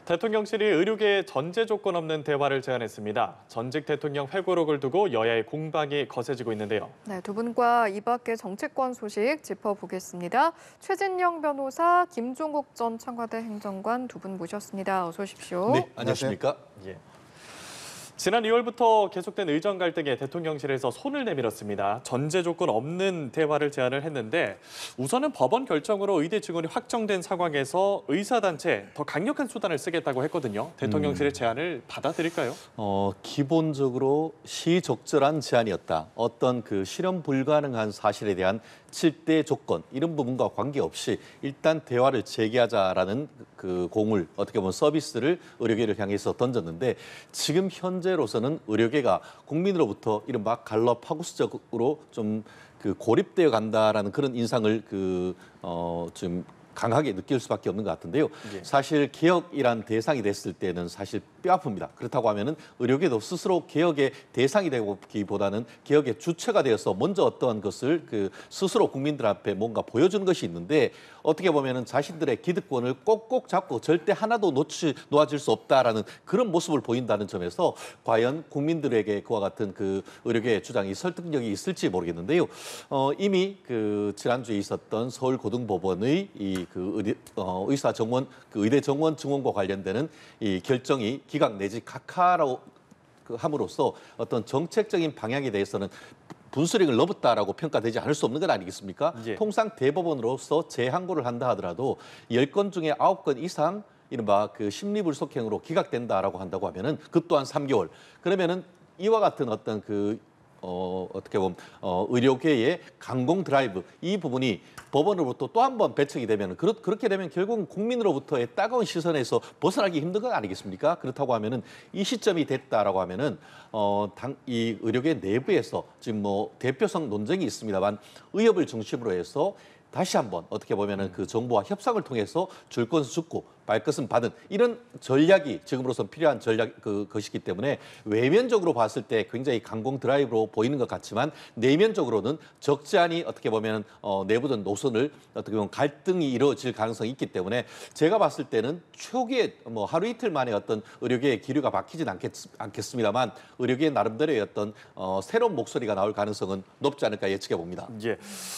대통령실이 의료계에 전제 조건 없는 대화를 제안했습니다. 전직 대통령 회고록을 두고 여야의 공방이 거세지고 있는데요. 네, 두 분과 이 밖의 정치권 소식 짚어보겠습니다. 최진영 변호사, 김종국 전 청와대 행정관 두 분 모셨습니다. 어서 오십시오. 네, 안녕하십니까? 예. 지난 2월부터 계속된 의정 갈등에 대통령실에서 손을 내밀었습니다. 전제 조건 없는 대화를 제안을 했는데 우선은 법원 결정으로 의대 증원이 확정된 상황에서 의사단체 더 강력한 수단을 쓰겠다고 했거든요. 대통령실의 제안을 받아들일까요? 기본적으로 시적절한 제안이었다. 어떤 그 실현 불가능한 사실에 대한 7대 조건 이런 부분과 관계없이 일단 대화를 재개하자라는 그 공을 어떻게 보면 서비스를 의료계를 향해서 던졌는데 지금 현재로서는 의료계가 국민으로부터 이른바 갈라파고스적으로 좀 그 고립되어 간다라는 그런 인상을 좀 강하게 느낄 수밖에 없는 것 같은데요. 예. 사실 개혁이란 대상이 됐을 때는 사실 뼈아픕니다. 그렇다고 하면은 의료계도 스스로 개혁의 대상이 되기보다는 개혁의 주체가 되어서 먼저 어떠한 것을 스스로 국민들 앞에 뭔가 보여주는 것이 있는데 어떻게 보면은 자신들의 기득권을 꼭꼭 잡고 절대 하나도 놓아질 수 없다라는 그런 모습을 보인다는 점에서 과연 국민들에게 그와 같은 그 의료계의 주장이 설득력이 있을지 모르겠는데요. 이미 지난주에 있었던 서울고등법원의 의사 정원 의대 정원 증원과 관련되는 이 결정이 기각 내지 각하로 함으로써 어떤 정책적인 방향에 대해서는 분수령을 넘었다라고 평가되지 않을 수 없는 건 아니겠습니까? 예. 통상 대법원으로서 재항고를 한다 하더라도 10건 중에 9건 이상 이른바 심리불속행으로 기각된다라고 한다고 하면은 그 또한 3개월. 그러면은 이와 같은 어떤 어떻게 보면 의료계의 강공 드라이브 이 부분이 법원으로부터 또 한 번 배척이 되면 그렇게 되면 결국은 국민으로부터의 따가운 시선에서 벗어나기 힘든 건 아니겠습니까? 그렇다고 하면은 이 시점이 됐다라고 하면은 이 의료계 내부에서 지금 대표성 논쟁이 있습니다만 의협을 중심으로 해서 다시 한번 어떻게 보면은 정부와 협상을 통해서 줄 것은 죽고 말 것은 받은 이런 전략이 지금으로선 필요한 것이기 때문에 외면적으로 봤을 때 굉장히 강공 드라이브로 보이는 것 같지만 내면적으로는 적지 않이 어떻게 보면 내부적 노선을 어떻게 보면 갈등이 이루어질 가능성이 있기 때문에 제가 봤을 때는 초기에 하루 이틀 만에 어떤 의료계의 기류가 바뀌진 않겠습니다만 의료계 나름대로의 어떤 새로운 목소리가 나올 가능성은 높지 않을까 예측해 봅니다. 예.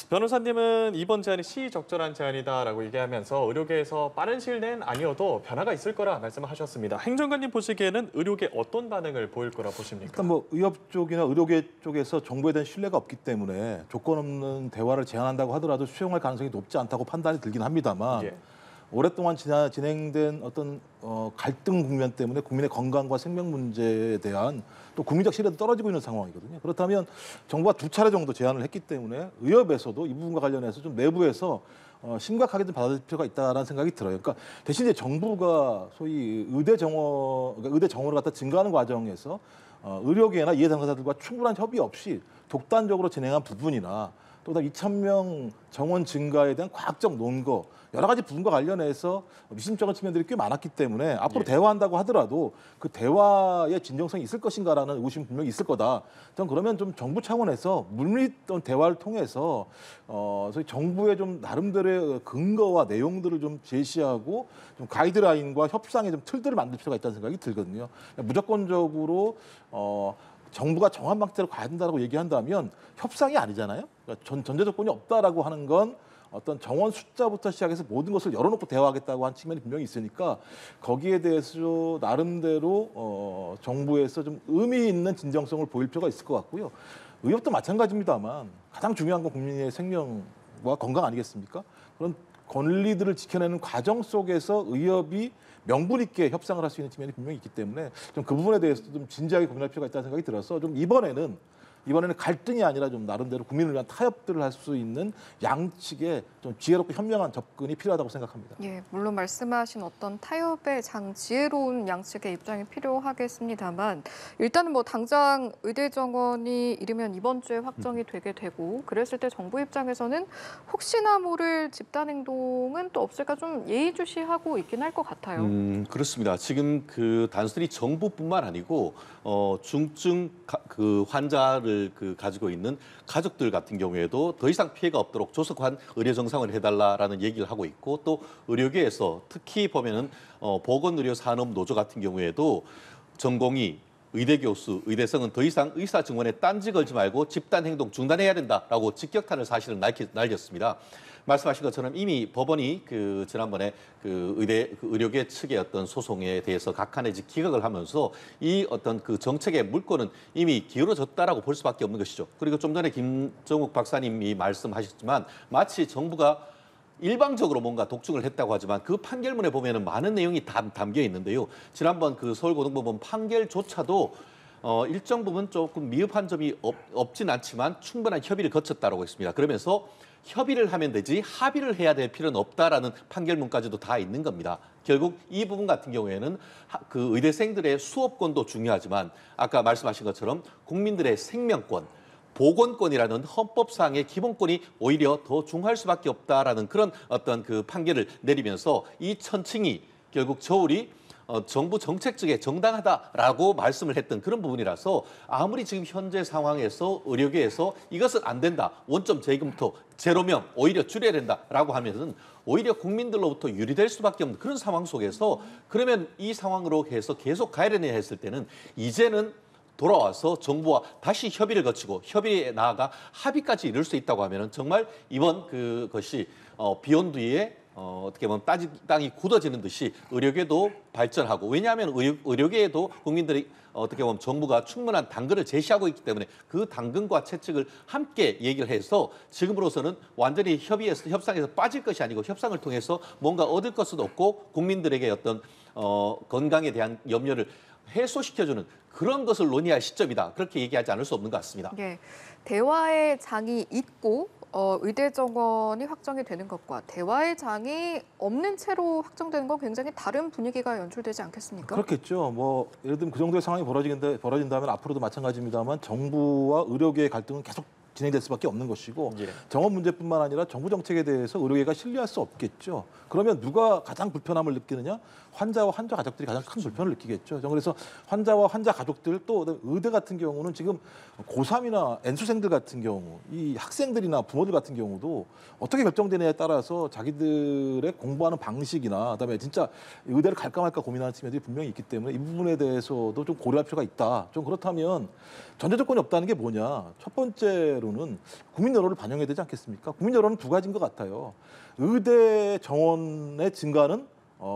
변호사님은 이번 제안이 시적절한 제안이다라고 얘기하면서 의료계에서 빠른 시일 내엔 아니어도 변화가 있을 거라 말씀하셨습니다. 행정관님 보시기에는 의료계 어떤 반응을 보일 거라 보십니까? 일단 의협 쪽이나 의료계 쪽에서 정부에 대한 신뢰가 없기 때문에 조건 없는 대화를 제안한다고 하더라도 수용할 가능성이 높지 않다고 판단이 들긴 합니다만 예. 오랫동안 진행된 어떤 갈등 국면 때문에 국민의 건강과 생명 문제에 대한 또 국민적 신뢰도 떨어지고 있는 상황이거든요. 그렇다면 정부가 2차례 정도 제안을 했기 때문에 의협에서도 이 부분과 관련해서 좀 내부에서 심각하게 좀 받아들일 필요가 있다라는 생각이 들어요. 그러니까 대신 이제 정부가 소위 의대 정원을 갖다 증가하는 과정에서 의료계나 이해 당사자들과 충분한 협의 없이 독단적으로 진행한 부분이나 또 2,000명 정원 증가에 대한 과학적 논거 여러 가지 부분과 관련해서 미심쩍은 측면들이 꽤 많았기 때문에 앞으로 대화한다고 하더라도 그 대화의 진정성이 있을 것인가라는 의구심이 분명히 있을 거다. 전 그러면 좀 정부 차원에서 물밑 대화를 통해서 소위 정부의 좀 나름대로의 근거와 내용들을 좀 제시하고 좀 가이드라인과 협상의 좀 틀들을 만들 필요가 있다는 생각이 들거든요. 무조건적으로 정부가 정한 방식대로 가야 된다고 얘기한다면 협상이 아니잖아요. 그러니까 전제 조건이 없다라고 하는 건 어떤 정원 숫자부터 시작해서 모든 것을 열어놓고 대화하겠다고 한 측면이 분명히 있으니까 거기에 대해서 나름대로 정부에서 좀 의미 있는 진정성을 보일 필요가 있을 것 같고요. 의협도 마찬가지입니다만 가장 중요한 건 국민의 생명과 건강 아니겠습니까? 그런 권리들을 지켜내는 과정 속에서 의협이 명분 있게 협상을 할 수 있는 측면이 분명히 있기 때문에 좀 그 부분에 대해서도 좀 진지하게 고민할 필요가 있다는 생각이 들어서 좀 이번에는 갈등이 아니라 좀 나름대로 국민을 위한 타협들을 할 수 있는 양측의 좀 지혜롭고 현명한 접근이 필요하다고 생각합니다. 예, 물론 말씀하신 어떤 타협의 지혜로운 양측의 입장이 필요하겠습니다만 일단은 당장 의대 정원이 이르면 이번 주에 확정이 되게 되고 그랬을 때 정부 입장에서는 혹시나 모를 집단 행동은 또 없을까 좀 예의주시하고 있긴 할 것 같아요. 그렇습니다. 지금 단순히 정부뿐만 아니고 중증 환자를 문제를 가지고 있는 가족들 같은 경우에도 더 이상 피해가 없도록 조속한 의료 정상을 해달라라는 얘기를 하고 있고 또 의료계에서 특히 보면은 보건의료산업노조 같은 경우에도 전공의 의대 교수, 의대생은 더 이상 의사 증언에 딴지 걸지 말고 집단 행동 중단해야 된다라고 직격탄을 사실은 날렸습니다. 말씀하신 것처럼 이미 법원이 지난번에 의료계 측의 어떤 소송에 대해서 각하내지 기각을 하면서 이 어떤 정책의 물꼬는 이미 기울어졌다라고 볼 수밖에 없는 것이죠. 그리고 좀 전에 김정욱 박사님이 말씀하셨지만 마치 정부가 일방적으로 뭔가 독촉을 했다고 하지만 그 판결문에 보면은 많은 내용이 담겨 있는데요. 지난번 서울고등법원 판결조차도 일정 부분 조금 미흡한 점이 없진 않지만 충분한 협의를 거쳤다라고 했습니다. 그러면서 협의를 하면 되지 합의를 해야 될 필요는 없다라는 판결문까지도 다 있는 겁니다. 결국 이 부분 같은 경우에는 의대생들의 수업권도 중요하지만 아까 말씀하신 것처럼 국민들의 생명권, 보건권이라는 헌법상의 기본권이 오히려 더 중요할 수밖에 없다라는 그런 어떤 판결을 내리면서 이 천칭이 결국 저울이 정부 정책 측에 정당하다라고 말씀을 했던 그런 부분이라서 아무리 지금 현재 상황에서 의료계에서 이것은 안 된다. 원점 재검토, 제로명 오히려 줄여야 된다라고 하면은 오히려 국민들로부터 유리될 수밖에 없는 그런 상황 속에서 그러면 이 상황으로 해서 계속 가야 되느냐 했을 때는 이제는 돌아와서 정부와 다시 협의를 거치고 협의에 나아가 합의까지 이룰 수 있다고 하면은 정말 이번 그것이 비온 뒤에 어떻게 보면 땅이 굳어지는 듯이 의료계도 발전하고 왜냐하면 의료계에도 국민들이 어떻게 보면 정부가 충분한 당근을 제시하고 있기 때문에 그 당근과 채찍을 함께 얘기를 해서 지금으로서는 완전히 협상에서 빠질 것이 아니고 협상을 통해서 뭔가 얻을 것은 없고 국민들에게 어떤 건강에 대한 염려를 해소시켜주는 그런 것을 논의할 시점이다. 그렇게 얘기하지 않을 수 없는 것 같습니다. 예, 대화의 장이 있고 의대 정원이 확정이 되는 것과 대화의 장이 없는 채로 확정되는 건 굉장히 다른 분위기가 연출되지 않겠습니까? 그렇겠죠. 뭐 예를 들면 그 정도의 상황이 벌어진다면 앞으로도 마찬가지입니다만 정부와 의료계의 갈등은 계속 진행될 수밖에 없는 것이고 예. 정원 문제뿐만 아니라 정부 정책에 대해서 의료계가 신뢰할 수 없겠죠. 그러면 누가 가장 불편함을 느끼느냐? 환자와 환자 가족들이 가장 큰 불편을 느끼겠죠. 그래서 환자와 환자 가족들 또 의대 같은 경우는 지금 고3이나 N수생들 같은 경우 이 학생들이나 부모들 같은 경우도 어떻게 결정되느냐에 따라서 자기들의 공부하는 방식이나 그다음에 진짜 의대를 갈까 말까 고민하는 측면들이 분명히 있기 때문에 이 부분에 대해서도 좀 고려할 필요가 있다. 좀 그렇다면 전제 조건이 없다는 게 뭐냐? 첫 번째로는 국민 여론을 반영해야 되지 않겠습니까? 국민 여론은 두 가지인 것 같아요. 의대 정원의 증가는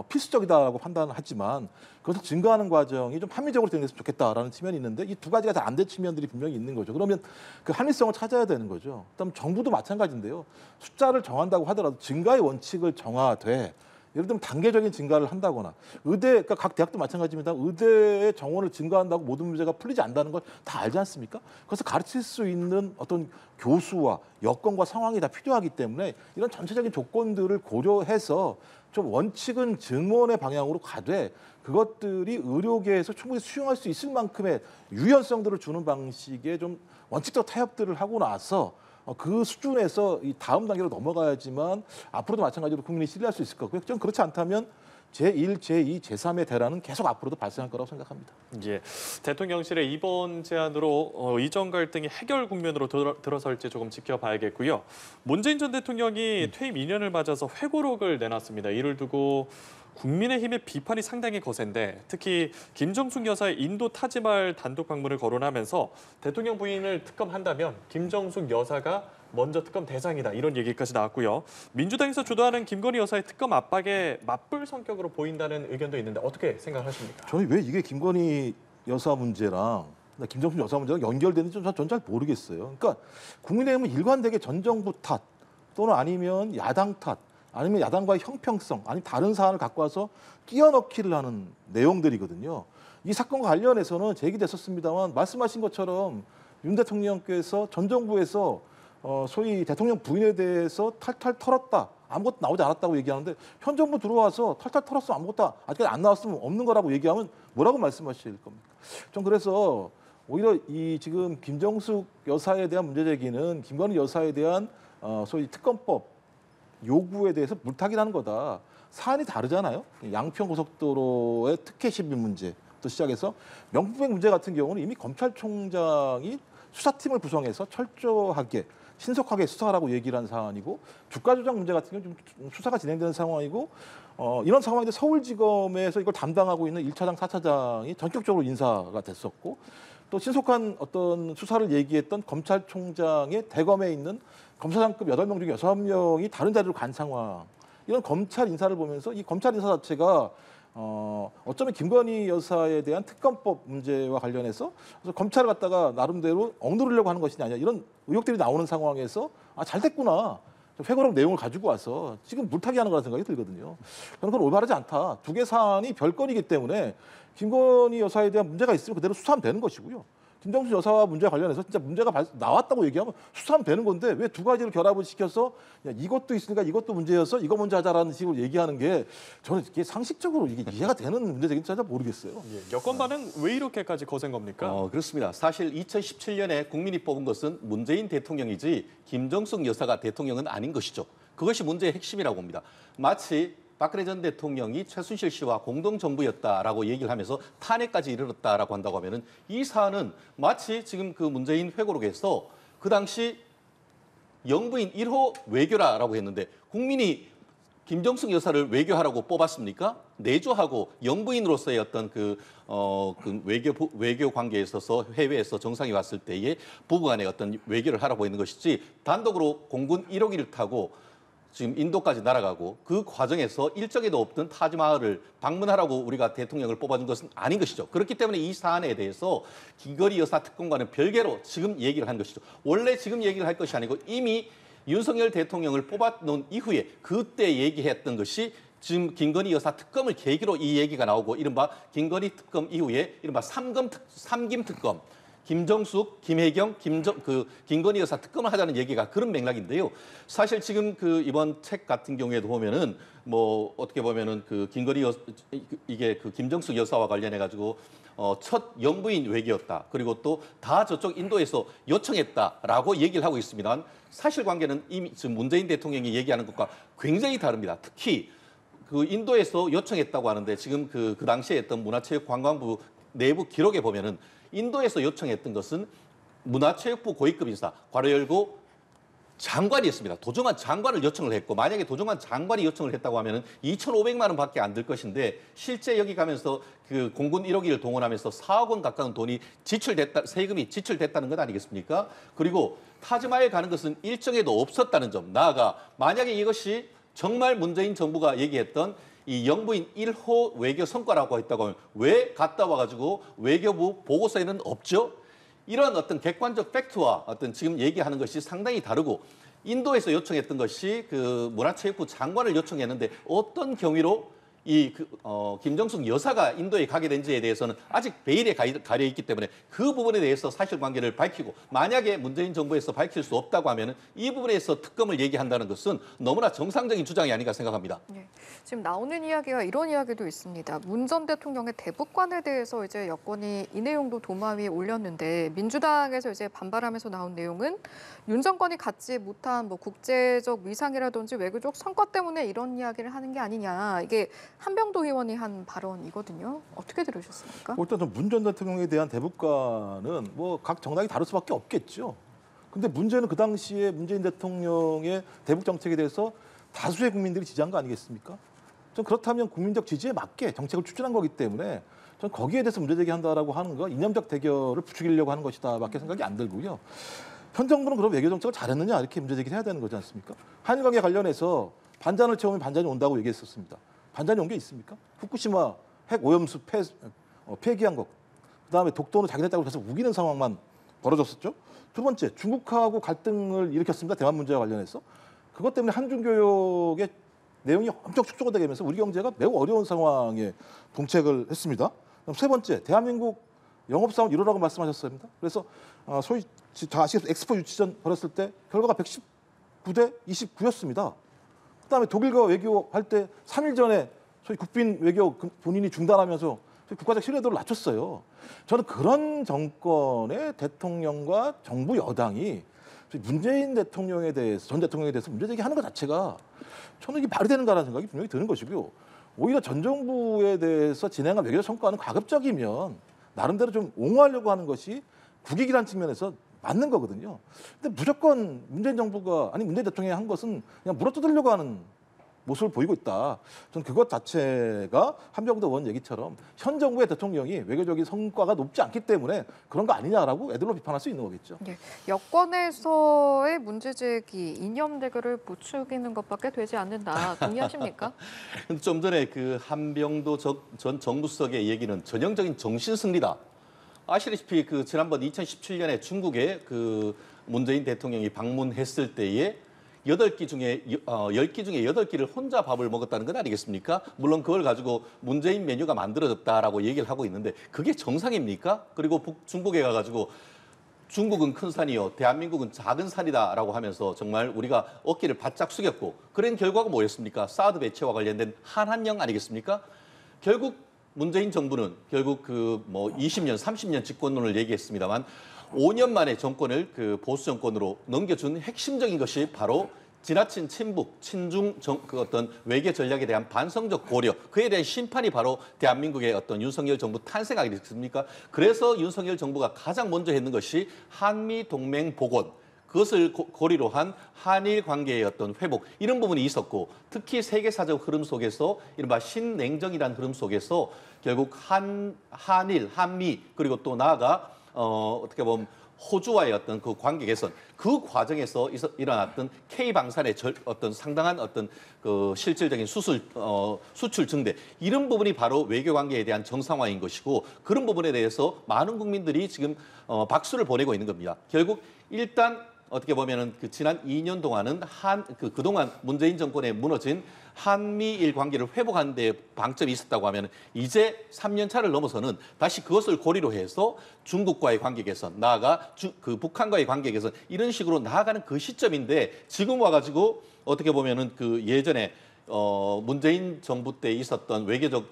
필수적이다라고 판단을 하지만 그것을 증가하는 과정이 좀 합리적으로 진행됐으면 좋겠다라는 측면이 있는데 이 두 가지가 다 안 된 측면들이 분명히 있는 거죠. 그러면 그 합리성을 찾아야 되는 거죠. 그다음 정부도 마찬가지인데요. 숫자를 정한다고 하더라도 증가의 원칙을 정하되 예를 들면 단계적인 증가를 한다거나 그러니까 각 대학도 마찬가지입니다. 의대의 정원을 증가한다고 모든 문제가 풀리지 않는다는 걸 다 알지 않습니까? 그래서 가르칠 수 있는 어떤 교수와 여건과 상황이 다 필요하기 때문에 이런 전체적인 조건들을 고려해서 좀 원칙은 증원의 방향으로 가되 그것들이 의료계에서 충분히 수용할 수 있을 만큼의 유연성들을 주는 방식의 좀 원칙적 타협들을 하고 나서 그 수준에서 이 다음 단계로 넘어가야지만 앞으로도 마찬가지로 국민이 신뢰할 수 있을 거고요. 좀 그렇지 않다면 제1, 제2, 제3의 대란은 계속 앞으로도 발생할 거라고 생각합니다. 예, 대통령실의 이번 제안으로 의정 갈등이 해결 국면으로 들어설지 조금 지켜봐야겠고요. 문재인 전 대통령이 퇴임 2년을 맞아서 회고록을 내놨습니다. 이를 두고 국민의힘의 비판이 상당히 거센데 특히 김정숙 여사의 인도 타지말 단독 방문을 거론하면서 대통령 부인을 특검한다면 김정숙 여사가 먼저 특검 대상이다 이런 얘기까지 나왔고요. 민주당에서 주도하는 김건희 여사의 특검 압박에 맞불 성격으로 보인다는 의견도 있는데 어떻게 생각하십니까? 저는 왜 이게 김건희 여사 문제랑 김정숙 여사 문제랑 연결되는지 전 잘 모르겠어요. 그러니까 국민의힘은 일관되게 전 정부 탓 또는 아니면 야당 탓 아니면 야당과의 형평성 아니면 다른 사안을 갖고 와서 끼워 넣기를 하는 내용들이거든요. 이 사건과 관련해서는 제기됐었습니다만 말씀하신 것처럼 윤 대통령께서 전 정부에서 소위 대통령 부인에 대해서 탈탈 털었다. 아무것도 나오지 않았다고 얘기하는데 현 정부 들어와서 탈탈 털었으면 아무것도 아직까지 안 나왔으면 없는 거라고 얘기하면 뭐라고 말씀하실 겁니까? 전 그래서 오히려 이 지금 김정숙 여사에 대한 문제 제기는 김건희 여사에 대한 소위 특검법 요구에 대해서 물타기라는 거다. 사안이 다르잖아요. 양평고속도로의 특혜 시비 문제부터 시작해서 명품백 문제 같은 경우는 이미 검찰총장이 수사팀을 구성해서 철저하게 신속하게 수사하라고 얘기를 한 사안이고 주가 조작 문제 같은 경우는 좀 수사가 진행되는 상황이고 이런 상황인데 서울지검에서 이걸 담당하고 있는 1차장, 4차장이 전격적으로 인사가 됐었고 또 신속한 어떤 수사를 얘기했던 검찰총장의 대검에 있는 검사장급 8명 중에 6명이 다른 자리로 간 상황. 이런 검찰 인사를 보면서 이 검찰 인사 자체가 어쩌면 김건희 여사에 대한 특검법 문제와 관련해서 그래서 검찰을 갖다가 나름대로 억누르려고 하는 것이 아니냐 이런 의혹들이 나오는 상황에서 잘 됐구나. 회고록 내용을 가지고 와서 지금 물타기 하는 거라는 생각이 들거든요. 저는 그건 올바르지 않다. 두 개 사안이 별건이기 때문에 김건희 여사에 대한 문제가 있으면 그대로 수사하면 되는 것이고요. 김정수 여사와 문제와 관련해서 진짜 문제가 나왔다고 얘기하면 수사하면 되는 건데 왜 두 가지를 결합을 시켜서 야, 이것도 있으니까 이것도 문제여서 이거 먼저 하자라는 식으로 얘기하는 게 저는 이게 상식적으로 이게 이해가 되는 문제적인지 잘 모르겠어요. 예, 여권 반응 왜 이렇게까지 거센 겁니까? 그렇습니다. 사실 2017년에 국민이 뽑은 것은 문재인 대통령이지 김정숙 여사가 대통령은 아닌 것이죠. 그것이 문제의 핵심이라고 봅니다. 마치 박근혜 전 대통령이 최순실 씨와 공동정부였다라고 얘기를 하면서 탄핵까지 이르렀다라고 한다고 하면은 이 사안은 마치 지금 그 문재인 회고록에서 그 당시 영부인 1호 외교라라고 했는데 국민이 김정숙 여사를 외교하라고 뽑았습니까? 내조하고 영부인으로서의 어떤 그 외교 관계에 있어서 해외에서 정상이 왔을 때에 부부간의 어떤 외교를 하라고 했는 것이지 단독으로 공군 1호기를 타고 지금 인도까지 날아가고 그 과정에서 일정에도 없던 타지마할을 방문하라고 우리가 대통령을 뽑아준 것은 아닌 것이죠. 그렇기 때문에 이 사안에 대해서 김건희 여사 특검과는 별개로 지금 얘기를 한 것이죠. 원래 지금 얘기를 할 것이 아니고 이미 윤석열 대통령을 뽑아놓은 이후에 그때 얘기했던 것이 지금 김건희 여사 특검을 계기로 이 얘기가 나오고 이른바 김건희 특검 이후에 이른바 삼김 특검 김정숙, 김혜경, 김건희 여사 특검을 하자는 얘기가 그런 맥락인데요. 사실 지금 그 이번 책 같은 경우에도 보면은 뭐 어떻게 보면은 그 김건희 이게 그 김정숙 여사와 관련해 가지고 첫 영부인 외교였다. 그리고 또 다 저쪽 인도에서 요청했다라고 얘기를 하고 있습니다. 사실관계는 이미 지금 문재인 대통령이 얘기하는 것과 굉장히 다릅니다. 특히 그 인도에서 요청했다고 하는데 지금 그 당시에 했던 문화체육관광부 내부 기록에 보면은 인도에서 요청했던 것은 문화체육부 고위급 인사, 괄호 열고 장관이었습니다. 도정환 장관을 요청을 했고 만약에 도정환 장관이 요청을 했다고 하면 2,500만 원밖에 안 들 것인데 실제 여기 가면서 그 공군 1호기를 동원하면서 4억 원 가까운 돈이 세금이 지출됐다는 것 아니겠습니까? 그리고 타지마에 가는 것은 일정에도 없었다는 점. 나아가 만약에 이것이 정말 문재인 정부가 얘기했던 이 영부인 1호 외교 성과라고 했다고 하면 왜 갔다 와가지고 외교부 보고서에는 없죠? 이런 어떤 객관적 팩트와 어떤 지금 얘기하는 것이 상당히 다르고 인도에서 요청했던 것이 그 문화체육부 장관을 요청했는데 어떤 경위로 김정숙 여사가 인도에 가게 된지에 대해서는 아직 베일에 가려 있기 때문에 그 부분에 대해서 사실관계를 밝히고 만약에 문재인 정부에서 밝힐 수 없다고 하면은 이 부분에서 특검을 얘기한다는 것은 너무나 정상적인 주장이 아닌가 생각합니다. 네, 지금 나오는 이야기가 이런 이야기도 있습니다. 문 전 대통령의 대북관에 대해서 이제 여권이 이 내용도 도마 위에 올렸는데 민주당에서 이제 반발하면서 나온 내용은 윤 정권이 갖지 못한 뭐 국제적 위상이라든지 외교적 성과 때문에 이런 이야기를 하는 게 아니냐. 이게 한병도 의원이 한 발언이거든요. 어떻게 들으셨습니까? 일단 문 전 대통령에 대한 대북관은 뭐 각 정당이 다를 수밖에 없겠죠. 근데 문제는 그 당시에 문재인 대통령의 대북 정책에 대해서 다수의 국민들이 지지한 거 아니겠습니까? 전 그렇다면 국민적 지지에 맞게 정책을 추진한 거기 때문에 전 거기에 대해서 문제 제기한다라고 하는 거 이념적 대결을 부추기려고 하는 것이다밖에 생각이 안 들고요. 현 정부는 그럼 외교 정책을 잘했느냐 이렇게 문제 제기를 해야 되는 거지 않습니까? 한일 관계 관련해서 반잔을 채우면 반잔이 온다고 얘기했었습니다. 반잔이 온 게 있습니까? 후쿠시마 핵 오염수 폐기한 것, 그다음에 독도는 자기네 땅으로 계속 우기는 상황만 벌어졌었죠. 두 번째, 중국하고 갈등을 일으켰습니다. 대만 문제와 관련해서. 그것 때문에 한중 교역의 내용이 엄청 축소가 되면서 우리 경제가 매우 어려운 상황에 봉착을 했습니다. 그럼 세 번째, 대한민국 영업사원 1호라고 말씀하셨습니다. 그래서 소위 다 아시겠지만 엑스포 유치전 벌였을 때 결과가 119대 29였습니다. 그다음에 독일과 외교할 때 3일 전에 소위 국빈 외교 본인이 중단하면서 국가적 신뢰도를 낮췄어요. 저는 그런 정권의 대통령과 정부 여당이 문재인 대통령에 대해서 전 대통령에 대해서 문제 제기하는 것 자체가 저는 이게 말이 되는가라는 생각이 분명히 드는 것이고요. 오히려 전 정부에 대해서 진행한 외교적 성과는 가급적이면 나름대로 좀 옹호하려고 하는 것이 국익이라는 측면에서 맞는 거거든요. 근데 무조건 문재인 정부가 아니 문재인 대통령이 한 것은 그냥 물어뜯으려고 하는 모습을 보이고 있다. 저는 그것 자체가 한병도 의원 얘기처럼 현 정부의 대통령이 외교적인 성과가 높지 않기 때문에 그런 거 아니냐라고 애들로 비판할 수 있는 거겠죠. 예, 여권에서의 문제 제기, 이념 대결을 부추기는 것밖에 되지 않는다. 동의하십니까? 좀 전에 그 한병도 전 정무수석의 얘기는 전형적인 정신 승리다. 아시다시피 그 지난번 2017년에 중국에 그 문재인 대통령이 방문했을 때에 8끼 중에 10끼 중에 8끼를 혼자 밥을 먹었다는 건 아니겠습니까? 물론 그걸 가지고 문재인 메뉴가 만들어졌다라고 얘기를 하고 있는데 그게 정상입니까? 그리고 중국에 가가지고 중국은 큰 산이요, 대한민국은 작은 산이다라고 하면서 정말 우리가 어깨를 바짝 숙였고 그런 결과가 뭐였습니까? 사드 배치와 관련된 한한령 아니겠습니까? 결국 문재인 정부는 결국 그 뭐 20년, 30년 집권론을 얘기했습니다만 5년 만에 정권을 그 보수 정권으로 넘겨준 핵심적인 것이 바로 지나친 친북, 친중 그 어떤 외교 전략에 대한 반성적 고려, 그에 대한 심판이 바로 대한민국의 어떤 윤석열 정부 탄생 아니겠습니까? 그래서 윤석열 정부가 가장 먼저 했는 것이 한미 동맹 복원, 그것을 고리로 한 한일 관계의 어떤 회복 이런 부분이 있었고 특히 세계사적 흐름 속에서 이른바 신냉정이라는 흐름 속에서 결국 한일, 한미 그리고 또 나아가 어떻게 보면 호주와의 어떤 그 관계 개선 그 과정에서 일어났던 K 방산의 어떤 상당한 어떤 그 실질적인 수출 증대 이런 부분이 바로 외교 관계에 대한 정상화인 것이고 그런 부분에 대해서 많은 국민들이 지금 박수를 보내고 있는 겁니다. 결국 일단 어떻게 보면은 그 지난 2년 동안은 그동안 문재인 정권에 무너진 한미일 관계를 회복하는 데 방점이 있었다고 하면 이제 3년 차를 넘어서는 다시 그것을 고리로 해서 중국과의 관계 개선, 나아가 그 북한과의 관계 개선 이런 식으로 나아가는 그 시점인데 지금 와가지고 어떻게 보면은 그 예전에 문재인 정부 때 있었던 외교적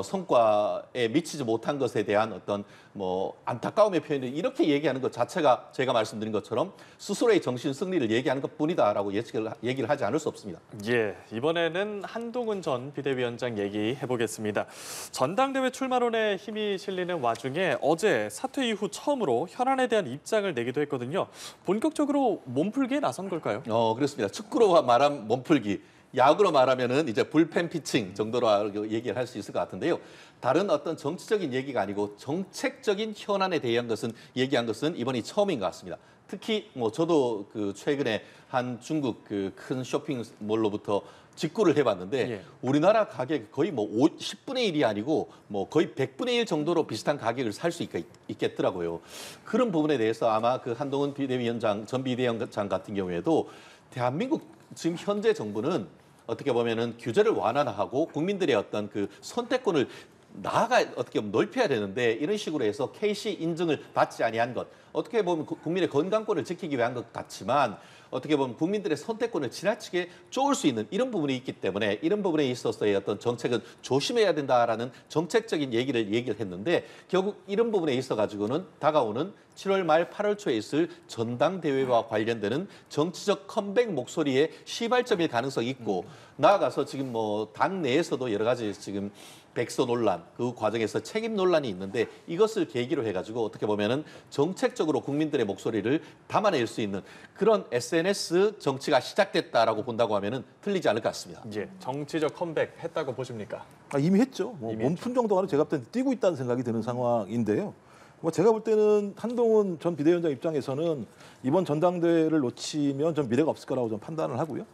성과에 미치지 못한 것에 대한 어떤 뭐 안타까움의 표현을 이렇게 얘기하는 것 자체가 제가 말씀드린 것처럼 스스로의 정신 승리를 얘기하는 것뿐이다라고 얘기를 하지 않을 수 없습니다. 예, 이번에는 한동훈 전 비대위원장 얘기해 보겠습니다. 전당대회 출마론에 힘이 실리는 와중에 어제 사퇴 이후 처음으로 현안에 대한 입장을 내기도 했거든요. 본격적으로 몸풀기에 나선 걸까요? 그렇습니다. 축구로 말하면 몸풀기. 야구로 말하면은 이제 불펜 피칭 정도로 얘기를 할 수 있을 것 같은데요. 다른 어떤 정치적인 얘기가 아니고 정책적인 현안에 대한 것은 얘기한 것은 이번이 처음인 것 같습니다. 특히 뭐 저도 그 최근에 한 중국 그 큰 쇼핑몰로부터 직구를 해봤는데 예. 우리나라 가격 거의 뭐 10분의 1이 아니고 뭐 거의 100분의 1 정도로 비슷한 가격을 살 수 있겠더라고요. 그런 부분에 대해서 아마 그 한동훈 비대위원장 전 비대위원장 같은 경우에도 대한민국 지금 현재 정부는 어떻게 보면은 규제를 완화하고 국민들의 어떤 그 선택권을 나아가 어떻게 보면 넓혀야 되는데 이런 식으로 해서 KC 인증을 받지 아니한 것 어떻게 보면 국민의 건강권을 지키기 위한 것 같지만 어떻게 보면 국민들의 선택권을 지나치게 쪼을 수 있는 이런 부분이 있기 때문에 이런 부분에 있어서의 어떤 정책은 조심해야 된다라는 정책적인 얘기를 했는데 결국 이런 부분에 있어 가지고는 다가오는 7월 말 8월 초에 있을 전당대회와 관련되는 정치적 컴백 목소리의 시발점일 가능성이 있고 나아가서 지금 뭐 당 내에서도 여러 가지 지금 백서 논란, 그 과정에서 책임 논란이 있는데 이것을 계기로 해가지고 어떻게 보면은 정책적으로 국민들의 목소리를 담아낼 수 있는 그런 SNS 정치가 시작됐다라고 본다고 하면은 틀리지 않을 것 같습니다. 예, 정치적 컴백 했다고 보십니까? 이미 했죠. 뭐 이미 몸푼 정도는 제가 볼 때는 뛰고 있다는 생각이 드는 상황인데요. 뭐 제가 볼 때는 한동훈 전 비대위원장 입장에서는 이번 전당대회를 놓치면 좀 미래가 없을 거라고 좀 판단을 하고요.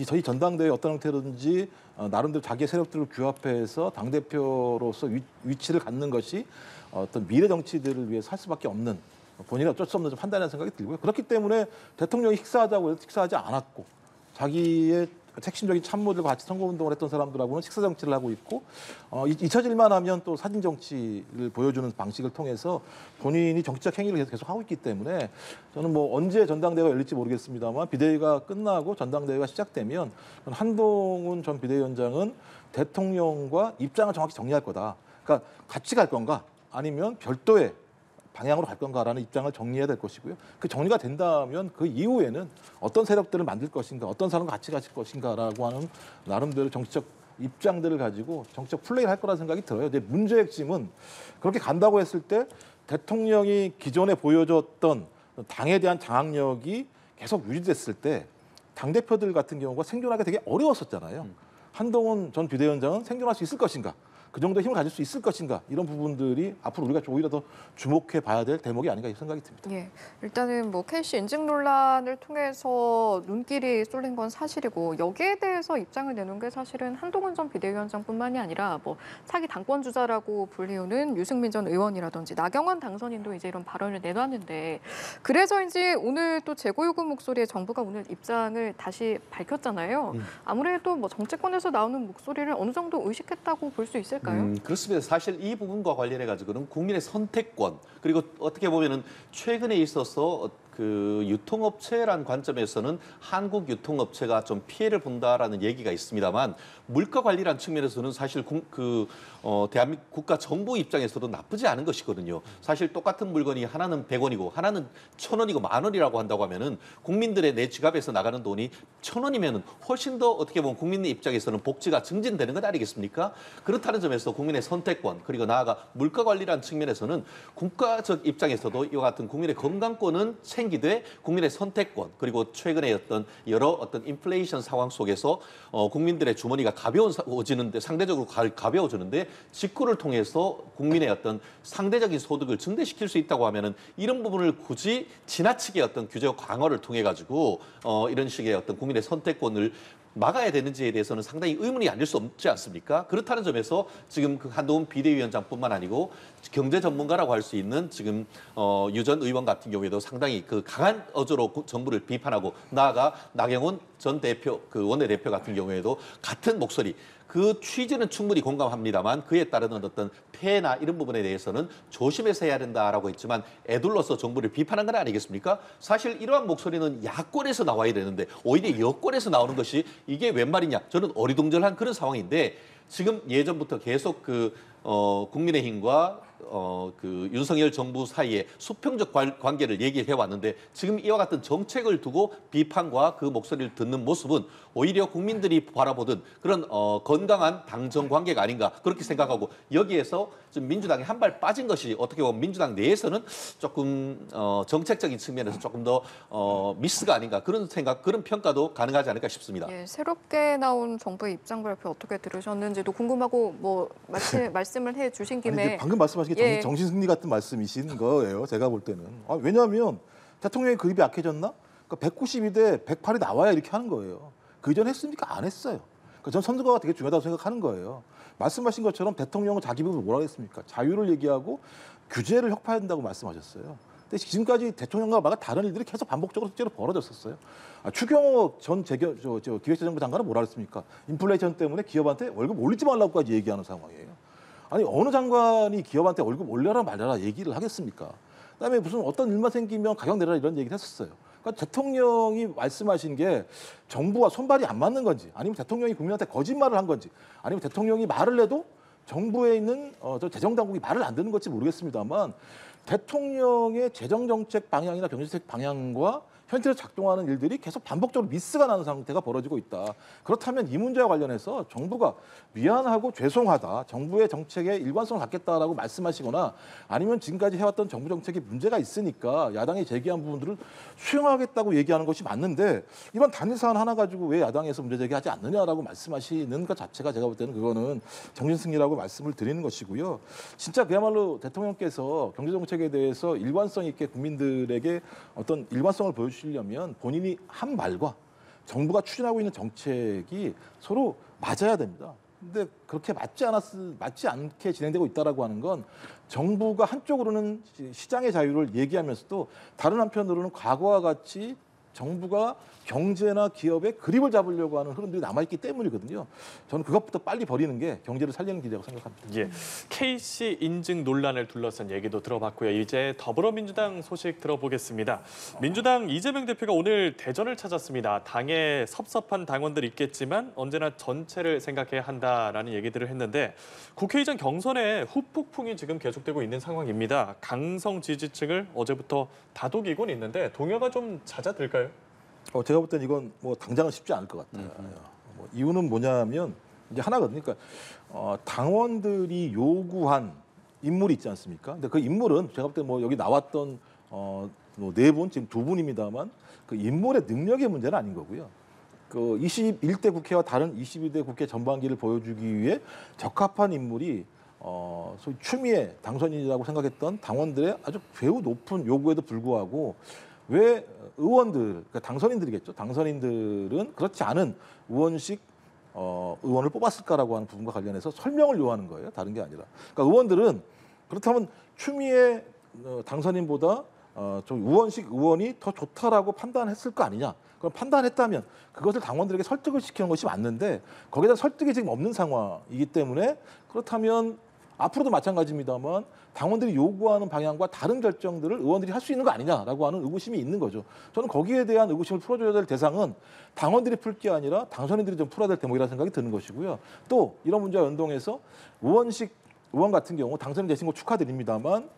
저희 전당대회 어떤 형태든지 나름대로 자기의 세력들을 규합해서 당대표로서 위치를 갖는 것이 어떤 미래 정치들을 위해서 할 수밖에 없는 본인이 어쩔 수 없는 좀 판단이라는 생각이 들고요. 그렇기 때문에 대통령이 식사하자고 해서 식사하지 않았고 자기의 핵심적인 참모들과 같이 선거운동을 했던 사람들하고는 식사 정치를 하고 있고 잊혀질만 하면 또 사진 정치를 보여주는 방식을 통해서 본인이 정치적 행위를 계속 하고 있기 때문에 저는 뭐 언제 전당대회가 열릴지 모르겠습니다만 비대위가 끝나고 전당대회가 시작되면 한동훈 전 비대위원장은 대통령과 입장을 정확히 정리할 거다. 그러니까 같이 갈 건가 아니면 별도의 방향으로 갈 건가라는 입장을 정리해야 될 것이고요. 그 정리가 된다면 그 이후에는 어떤 세력들을 만들 것인가, 어떤 사람과 같이 가실 것인가라고 하는 나름대로 정치적 입장들을 가지고 정치적 플레이를 할 거라는 생각이 들어요. 이제 문제의 핵심은 그렇게 간다고 했을 때 대통령이 기존에 보여줬던 당에 대한 장악력이 계속 유지됐을 때 당대표들 같은 경우가 생존하기 되게 어려웠었잖아요. 한동훈 전 비대위원장은 생존할 수 있을 것인가? 그 정도의 힘을 가질 수 있을 것인가? 이런 부분들이 앞으로 우리가 오히려 더 주목해 봐야 될 대목이 아닌가 생각이 듭니다. 예, 일단은 뭐 KC 인증 논란을 통해서 눈길이 쏠린 건 사실이고 여기에 대해서 입장을 내놓은 게 사실은 한동훈 전 비대위원장뿐만이 아니라 뭐 차기 당권 주자라고 불리우는 유승민 전 의원이라든지 나경원 당선인도 이제 이런 발언을 내놨는데 그래서인지 오늘 또 재고 요구 목소리에 정부가 오늘 입장을 다시 밝혔잖아요. 아무래도 뭐 정치권에서 나오는 목소리를 어느 정도 의식했다고 볼 수 있을까요? 그렇습니다. 사실 이 부분과 관련해 가지고는 국민의 선택권 그리고 어떻게 보면은 최근에 있어서 그 유통업체란 관점에서는 한국 유통업체가 좀 피해를 본다라는 얘기가 있습니다만 물가 관리란 측면에서는 사실 대한민국 국가 정부 입장에서도 나쁘지 않은 것이거든요. 사실 똑같은 물건이 하나는 100원이고 하나는 1,000원이고 10,000원이라고 한다고 하면은 국민들의 내 지갑에서 나가는 돈이 1,000원이면은 훨씬 더 어떻게 보면 국민의 입장에서는 복지가 증진되는 것 아니겠습니까? 그렇다는 점에서 국민의 선택권 그리고 나아가 물가 관리란 측면에서는 국가적 입장에서도 이와 같은 국민의 건강권은 생기되 국민의 선택권 그리고 최근에 어떤 여러 어떤 인플레이션 상황 속에서 국민들의 주머니가 가벼워지는데 상대적으로 가벼워지는데 직구를 통해서 국민의 어떤 상대적인 소득을 증대시킬 수 있다고 하면은 이런 부분을 굳이 지나치게 어떤 규제 강화를 통해 가지고 이런 식의 어떤 국민의 선택권을 막아야 되는지에 대해서는 상당히 의문이 아닐 수 없지 않습니까? 그렇다는 점에서 지금 그 한동훈 비대위원장뿐만 아니고 경제 전문가라고 할 수 있는 지금 유 전 의원 같은 경우에도 상당히 그 강한 어조로 정부를 비판하고 나아가 나경원 전 대표 그 원내대표 같은 경우에도 같은 목소리 그 취지는 충분히 공감합니다만 그에 따르는 어떤 폐해나 이런 부분에 대해서는 조심해서 해야 된다라고 했지만 애둘러서 정부를 비판한 건 아니겠습니까? 사실 이러한 목소리는 야권에서 나와야 되는데 오히려 여권에서 나오는 것이 이게 웬 말이냐? 저는 어리둥절한 그런 상황인데 지금 예전부터 계속 국민의힘과 그 윤석열 정부 사이에 수평적 관계를 얘기해 왔는데 지금 이와 같은 정책을 두고 비판과 그 목소리를 듣는 모습은 오히려 국민들이 바라보던 그런 건강한 당정 관계가 아닌가 그렇게 생각하고 여기에서 지금 민주당이 한 발 빠진 것이 어떻게 보면 민주당 내에서는 조금 정책적인 측면에서 조금 더 미스가 아닌가 그런 생각 그런 평가도 가능하지 않을까 싶습니다. 예, 새롭게 나온 정부의 입장 발표 어떻게 들으셨는지도 궁금하고 뭐 말씀을 해 주신 아니, 김에 방금 말씀하신 게 예. 정신승리 같은 말씀이신 거예요. 제가 볼 때는. 왜냐하면 대통령의 그립이 약해졌나? 그러니까 192대 108이 나와야 이렇게 하는 거예요. 그 이전 했습니까? 안 했어요. 그러니까 전 선거가 되게 중요하다고 생각하는 거예요. 말씀하신 것처럼 대통령은 자기 부분 뭐라고 했습니까? 자유를 얘기하고 규제를 혁파해야 된다고 말씀하셨어요. 근데 지금까지 대통령과 막아 다른 일들이 계속 반복적으로 실제로 벌어졌었어요. 추경호 전 기획재정부 장관은 뭐라 그랬습니까? 인플레이션 때문에 기업한테 월급 올리지 말라고까지 얘기하는 상황이에요. 아니 어느 장관이 기업한테 월급 올려라 말아라 얘기를 하겠습니까? 그다음에 무슨 어떤 일만 생기면 가격 내라 이런 얘기를 했었어요. 그러니까 대통령이 말씀하신 게 정부와 손발이 안 맞는 건지 아니면 대통령이 국민한테 거짓말을 한 건지 아니면 대통령이 말을 해도 정부에 있는 재정당국이 말을 안 듣는 건지 모르겠습니다만 대통령의 재정정책 방향이나 경제정책 방향과 현실에 작동하는 일들이 계속 반복적으로 미스가 나는 상태가 벌어지고 있다. 그렇다면 이 문제와 관련해서 정부가 미안하고 죄송하다. 정부의 정책에 일관성을 갖겠다라고 말씀하시거나 아니면 지금까지 해왔던 정부 정책에 문제가 있으니까 야당이 제기한 부분들을 수용하겠다고 얘기하는 것이 맞는데 이런 단일 사안 하나 가지고 왜 야당에서 문제 제기하지 않느냐라고 말씀하시는 것 자체가 제가 볼 때는 그거는 정신승리라고 말씀을 드리는 것이고요. 진짜 그야말로 대통령께서 경제정책에 대해서 일관성 있게 국민들에게 어떤 일관성을 보여주시려면 본인이 한 말과 정부가 추진하고 있는 정책이 서로 맞아야 됩니다. 근데 그렇게 맞지 않게 진행되고 있다라고 하는 건 정부가 한쪽으로는 시장의 자유를 얘기하면서도 다른 한편으로는 과거와 같이 정부가 경제나 기업의 그립을 잡으려고 하는 흐름들이 남아있기 때문이거든요. 저는 그것부터 빨리 버리는 게 경제를 살리는 길이라고 생각합니다. 예, KC 인증 논란을 둘러싼 얘기도 들어봤고요. 이제 더불어민주당 소식 들어보겠습니다. 민주당 이재명 대표가 오늘 대전을 찾았습니다. 당에 섭섭한 당원들 있겠지만 언제나 전체를 생각해야 한다라는 얘기들을 했는데 국회의장 경선에 후폭풍이 지금 계속되고 있는 상황입니다. 강성 지지층을 어제부터 다독이곤 있는데 동요가 좀 잦아들까요? 제가 볼 땐 이건 뭐 당장은 쉽지 않을 것 같아요. 이유는 뭐냐면 이제 하나거든요. 그러니까 당원들이 요구한 인물이 있지 않습니까? 근데 그 인물은 제가 볼 때 뭐 여기 나왔던 네 분, 지금 두 분입니다만 그 인물의 능력의 문제는 아닌 거고요. 그 21대 국회와 다른 22대 국회 전반기를 보여주기 위해 적합한 인물이 소위 추미애 당선인이라고 생각했던 당원들의 아주 매우 높은 요구에도 불구하고 왜 의원들, 그러니까 당선인들이겠죠. 당선인들은 그렇지 않은 의원식 의원을 뽑았을까라고 하는 부분과 관련해서 설명을 요하는 거예요. 다른 게 아니라. 그러니까 의원들은 그렇다면 추미애 당선인보다 좀 의원식 의원이 더 좋다라고 판단했을 거 아니냐. 그럼 판단했다면 그것을 당원들에게 설득을 시키는 것이 맞는데 거기에 대한 설득이 지금 없는 상황이기 때문에 그렇다면 앞으로도 마찬가지입니다만 당원들이 요구하는 방향과 다른 결정들을 의원들이 할 수 있는 거 아니냐라고 하는 의구심이 있는 거죠. 저는 거기에 대한 의구심을 풀어줘야 될 대상은 당원들이 풀 게 아니라 당선인들이 좀 풀어야 될 대목이라는 생각이 드는 것이고요. 또 이런 문제와 연동해서 의원식 의원 같은 경우 당선이 되신 거 축하드립니다만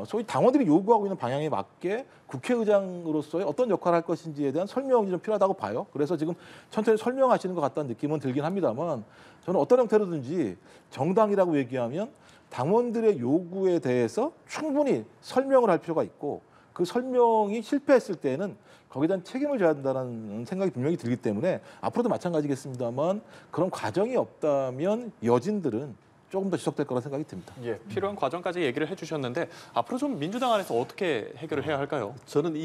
소위 당원들이 요구하고 있는 방향에 맞게 국회의장으로서의 어떤 역할을 할 것인지에 대한 설명이 좀 필요하다고 봐요. 그래서 지금 천천히 설명하시는 것 같다는 느낌은 들긴 합니다만 저는 어떤 형태로든지 정당이라고 얘기하면 당원들의 요구에 대해서 충분히 설명을 할 필요가 있고 그 설명이 실패했을 때는 거기에 대한 책임을 져야 된다는 생각이 분명히 들기 때문에 앞으로도 마찬가지겠습니다만 그런 과정이 없다면 여진들은 조금 더 지속될 거라 생각이 듭니다. 예, 필요한 과정까지 얘기를 해주셨는데 앞으로 좀 민주당 안에서 어떻게 해결을 해야 할까요? 저는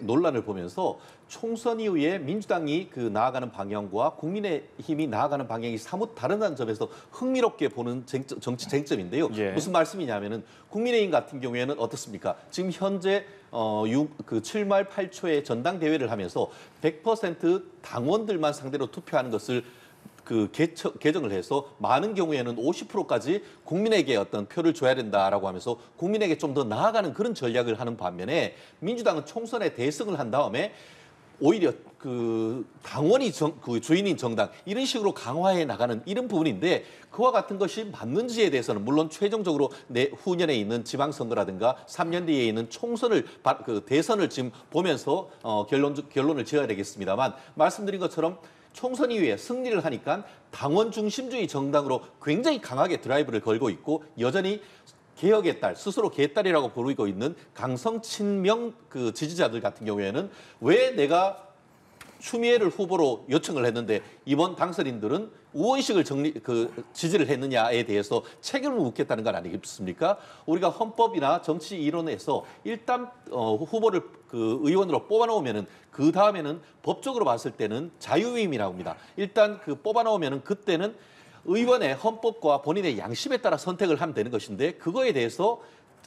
논란을 보면서 총선 이후에 민주당이 그 나아가는 방향과 국민의힘이 나아가는 방향이 사뭇 다르다는 점에서 흥미롭게 보는 정치 쟁점인데요. 예. 무슨 말씀이냐면은 국민의힘 같은 경우에는 어떻습니까? 지금 현재 7말 8초의 전당대회를 하면서 100% 당원들만 상대로 투표하는 것을 개정을 해서 많은 경우에는 50%까지 국민에게 어떤 표를 줘야 된다라고 하면서 국민에게 좀 더 나아가는 그런 전략을 하는 반면에 민주당은 총선에 대승을 한 다음에 오히려 그 당원이 그 주인인 정당 이런 식으로 강화해 나가는 이런 부분인데 그와 같은 것이 맞는지에 대해서는 물론 최종적으로 후년에 있는 지방선거라든가 3년 뒤에 있는 대선을 지금 보면서 결론을 지어야 되겠습니다만 말씀드린 것처럼 총선 이후에 승리를 하니까 당원 중심주의 정당으로 굉장히 강하게 드라이브를 걸고 있고 여전히 개혁의 딸, 스스로 개딸이라고 부르고 있는 강성 친명 그 지지자들 같은 경우에는 왜 내가 추미애를 후보로 요청을 했는데 이번 당선인들은 의원식을 지지를 했느냐에 대해서 책임을 묻겠다는 건 아니겠습니까? 우리가 헌법이나 정치 이론에서 일단 후보를 의원으로 뽑아놓으면은 그 다음에는 법적으로 봤을 때는 자유임이라고 합니다. 일단 뽑아놓으면은 그때는 의원의 헌법과 본인의 양심에 따라 선택을 하면 되는 것인데 그거에 대해서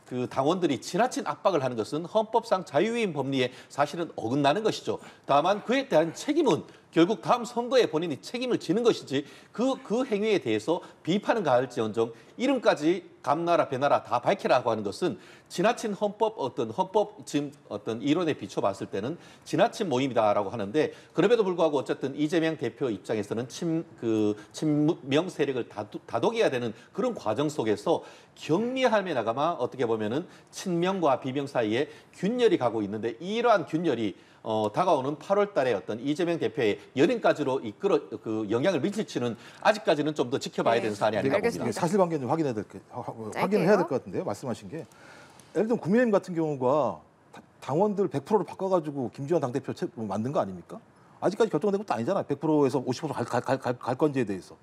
그 당원들이 지나친 압박을 하는 것은 헌법상 자유임 법리에 사실은 어긋나는 것이죠. 다만 그에 대한 책임은 결국 다음 선거에 본인이 책임을 지는 것이지 그 행위에 대해서 비판은 가할지언정 이름까지 감나라 배나라 다 밝히라고 하는 것은 지나친 헌법 지금 어떤 이론에 비춰봤을 때는 지나친 모임이다라고 하는데 그럼에도 불구하고 어쨌든 이재명 대표 입장에서는 친명 세력을 다독여야 되는 그런 과정 속에서 경미함에 나가마 어떻게 보면은 친명과 비명 사이에 균열이 가고 있는데 이러한 균열이 다가오는 8월 달에 어떤 이재명 대표의 연행까지로 영향을 미칠지는 아직까지는 좀 더 지켜봐야 되는 사안이 아닌가 봅니다. 알겠습니다. 사실관계는 좀 확인을 해야 될 것 같은데요. 말씀하신 게 예를 들면 국민의힘 같은 경우가 당원들 100%를 바꿔가지고 김지원 당대표 만든 거 아닙니까? 아직까지 결정된 것도 아니잖아요. 100%에서 50% 갈 건지에 대해서.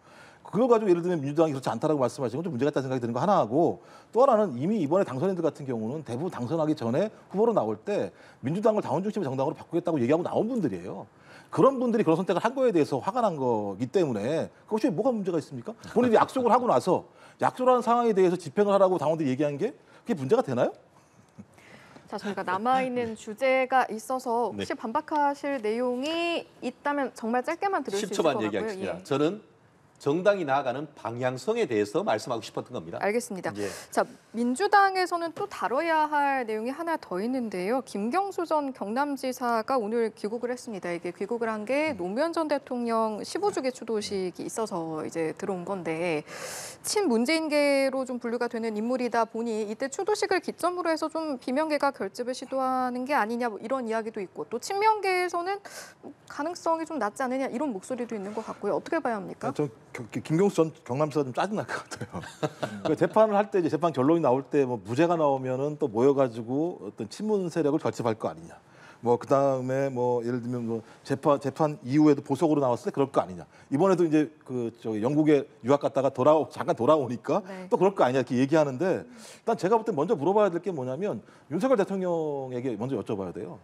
그걸 가지고 예를 들면 민주당이 그렇지 않다라고 말씀하시는 건 좀 문제가 있다는 생각이 드는 거 하나 하고 또 하나는 이미 이번에 당선인들 같은 경우는 대부분 당선하기 전에 후보로 나올 때 민주당을 당원 중심의 정당으로 바꾸겠다고 얘기하고 나온 분들이에요. 그런 분들이 그런 선택을 한 거에 대해서 화가 난 거기 때문에 그것이 뭐가 문제가 있습니까? 본인이 약속을 하고 나서 약속한 상황에 대해서 집행을 하라고 당원들이 얘기한 게 그게 문제가 되나요? 자, 저희가 남아있는 주제가 있어서 혹시 반박하실 내용이 있다면 정말 짧게만 들을 수 있을 것 10초만 같고요. 얘기하겠습니다. 예. 저는 정당이 나아가는 방향성에 대해서 말씀하고 싶었던 겁니다. 알겠습니다. 예. 자, 민주당에서는 또 다뤄야 할 내용이 하나 더 있는데요. 김경수 전 경남지사가 오늘 귀국을 했습니다. 이게 귀국을 한 게 노무현 전 대통령 15주기 추도식이 있어서 이제 들어온 건데 친문재인계로 좀 분류가 되는 인물이다 보니 이때 추도식을 기점으로 해서 좀 비명계가 결집을 시도하는 게 아니냐 뭐 이런 이야기도 있고 또 친명계에서는 가능성이 좀 낮지 않느냐 이런 목소리도 있는 것 같고요. 어떻게 봐야 합니까? 김경수 전 경남지사 좀 짜증날 것 같아요. 그 재판을 할 때 이제 재판 결론이 나올 때 뭐 무죄가 나오면은 또 모여가지고 어떤 친문 세력을 결집할 거 아니냐. 뭐 그다음에 뭐 예를 들면 뭐 재판 이후에도 보석으로 나왔을 때 그럴 거 아니냐. 이번에도 이제 영국에 유학 갔다가 잠깐 돌아오니까 네. 또 그럴 거 아니냐 이렇게 얘기하는데 일단 제가 볼 때 먼저 물어봐야 될 게 뭐냐면 윤석열 대통령에게 먼저 여쭤봐야 돼요.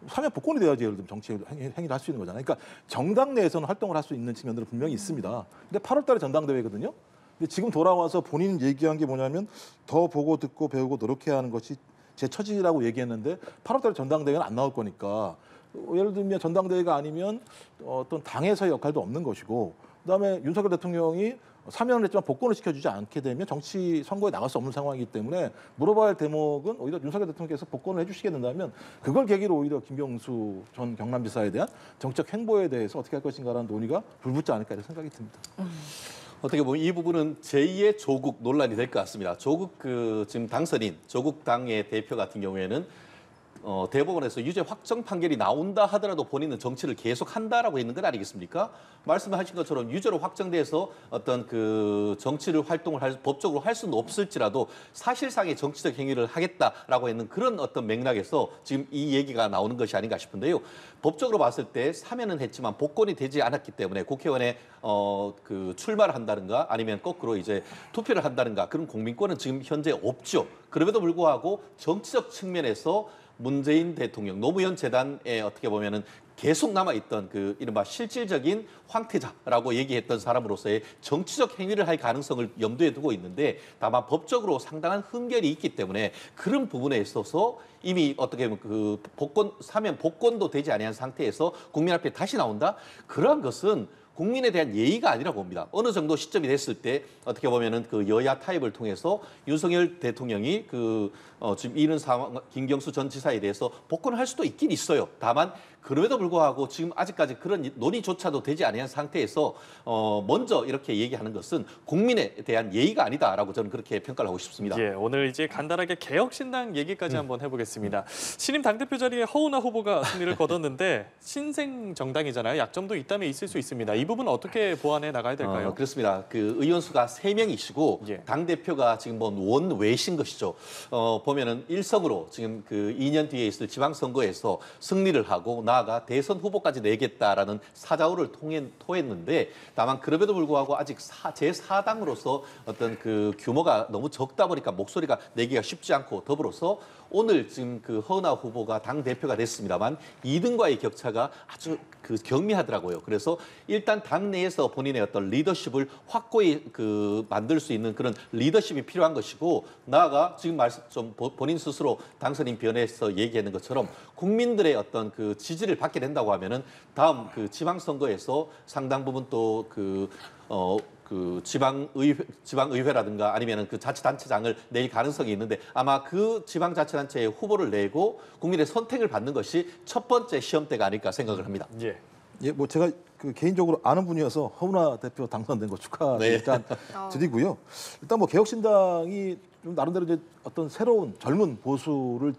사면 복권이 돼야지 예를 들면 정치 행위를 할 수 있는 거잖아요. 그러니까 정당 내에서는 활동을 할 수 있는 측면들은 분명히 있습니다. 근데 8월 달에 전당대회거든요. 근데 지금 돌아와서 본인 얘기한 게 뭐냐면 더 보고 듣고 배우고 노력해야 하는 것이 제 처지라고 얘기했는데 8월 달에 전당대회는 안 나올 거니까 예를 들면 전당대회가 아니면 어떤 당에서의 역할도 없는 것이고 그다음에 윤석열 대통령이 사면을 했지만 복권을 시켜주지 않게 되면 정치 선거에 나갈 수 없는 상황이기 때문에 물어봐야 할 대목은 오히려 윤석열 대통령께서 복권을 해주시게 된다면 그걸 계기로 오히려 김경수 전 경남지사에 대한 정책 행보에 대해서 어떻게 할 것인가라는 논의가 불붙지 않을까 이런 생각이 듭니다. 어떻게 보면 이 부분은 제2의 조국 논란이 될 것 같습니다. 조국 지금 당선인 조국 당의 대표 같은 경우에는 대법원에서 유죄 확정 판결이 나온다 하더라도 본인은 정치를 계속 한다라고 했는 건 아니겠습니까? 말씀하신 것처럼 유죄로 확정돼서 어떤 그 정치를 법적으로 할 수는 없을지라도 사실상의 정치적 행위를 하겠다라고 했는 그런 어떤 맥락에서 지금 이 얘기가 나오는 것이 아닌가 싶은데요. 법적으로 봤을 때 사면은 했지만 복권이 되지 않았기 때문에 국회의원에 그 출마를 한다든가 아니면 거꾸로 이제 투표를 한다든가 그런 공민권은 지금 현재 없죠. 그럼에도 불구하고 정치적 측면에서 문재인 대통령 노무현 재단에 어떻게 보면은 계속 남아있던 그 이른바 실질적인 황태자라고 얘기했던 사람으로서의 정치적 행위를 할 가능성을 염두에 두고 있는데 다만 법적으로 상당한 흥결이 있기 때문에 그런 부분에 있어서 이미 어떻게 보면 그 사면 복권도 되지 아니한 상태에서 국민 앞에 다시 나온다? 그러한 것은 국민에 대한 예의가 아니라고 봅니다. 어느 정도 시점이 됐을 때 어떻게 보면은 그 여야 타협을 통해서 윤석열 대통령이 지금 이런 상황 김경수 전 지사에 대해서 복권을 할 수도 있긴 있어요. 다만 그럼에도 불구하고 지금 아직까지 그런 논의조차도 되지 않은 상태에서 먼저 이렇게 얘기하는 것은 국민에 대한 예의가 아니다라고 저는 그렇게 평가를 하고 싶습니다. 예, 오늘 이제 간단하게 개혁신당 얘기까지 한번 해보겠습니다. 신임 당대표 자리에 허은하 후보가 승리를 거뒀는데 신생 정당이잖아요. 약점도 있다면 있을 수 있습니다. 이 부분은 어떻게 보완해 나가야 될까요? 그렇습니다. 그 의원 수가 3명이시고 예. 당대표가 지금 원외신 것이죠. 보면은 일성으로 지금 그 2년 뒤에 있을 지방선거에서 승리를 하고 나아가 대선 후보까지 내겠다라는 사자우를 토했는데 다만 그럼에도 불구하고 아직 제4당으로서 어떤 그 규모가 너무 적다 보니까 목소리가 내기가 쉽지 않고 더불어서 오늘 지금 그 허은하 후보가 당 대표가 됐습니다만 2등과의 격차가 아주 그 경미하더라고요. 그래서 일단 당 내에서 본인의 어떤 리더십을 확고히 그 만들 수 있는 그런 리더십이 필요한 것이고 나아가 지금 좀 본인 스스로 당선인 변에서 얘기하는 것처럼 국민들의 어떤 그 지지를 받게 된다고 하면은 다음 그 지방선거에서 상당 부분 또 그 지방의회라든가 아니면은 그 자치단체장을 낼 가능성이 있는데 아마 그 지방자치단체의 후보를 내고 국민의 선택을 받는 것이 첫 번째 시험대가 아닐까 생각을 합니다. 예. 예, 뭐 제가 그 개인적으로 아는 분이어서 허은하 대표 당선된 거 축하 네. 일단 드리고요. 일단 뭐 개혁신당이 좀 나름대로 이제 어떤 새로운 젊은 보수를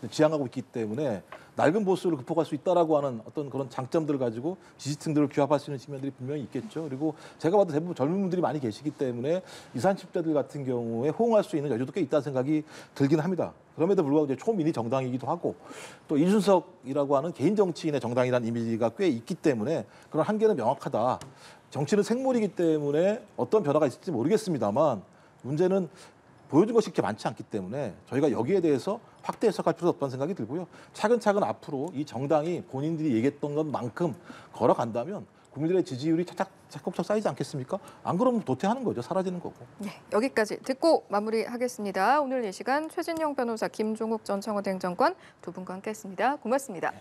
지향하고 있기 때문에 낡은 보수를 극복할 수 있다라고 하는 어떤 그런 장점들을 가지고 지지층들을 규합할 수 있는 측면들이 분명히 있겠죠. 그리고 제가 봐도 대부분 젊은 분들이 많이 계시기 때문에 20, 30대들 같은 경우에 호응할 수 있는 여지도 꽤 있다는 생각이 들긴 합니다. 그럼에도 불구하고 이제 초미니 정당이기도 하고 또 이준석이라고 하는 개인 정치인의 정당이라는 이미지가 꽤 있기 때문에 그런 한계는 명확하다. 정치는 생물이기 때문에 어떤 변화가 있을지 모르겠습니다만 문제는 보여준 것이 그렇게 많지 않기 때문에 저희가 여기에 대해서 확대 해석할 필요가 없다는 생각이 들고요. 차근차근 앞으로 이 정당이 본인들이 얘기했던 것만큼 걸어간다면 국민들의 지지율이 차곡차곡 쌓이지 않겠습니까? 안 그러면 도태하는 거죠. 사라지는 거고. 네, 여기까지 듣고 마무리하겠습니다. 오늘 이 시간 최진영 변호사, 김종욱 전 청와대 행정관 두 분과 함께했습니다. 고맙습니다.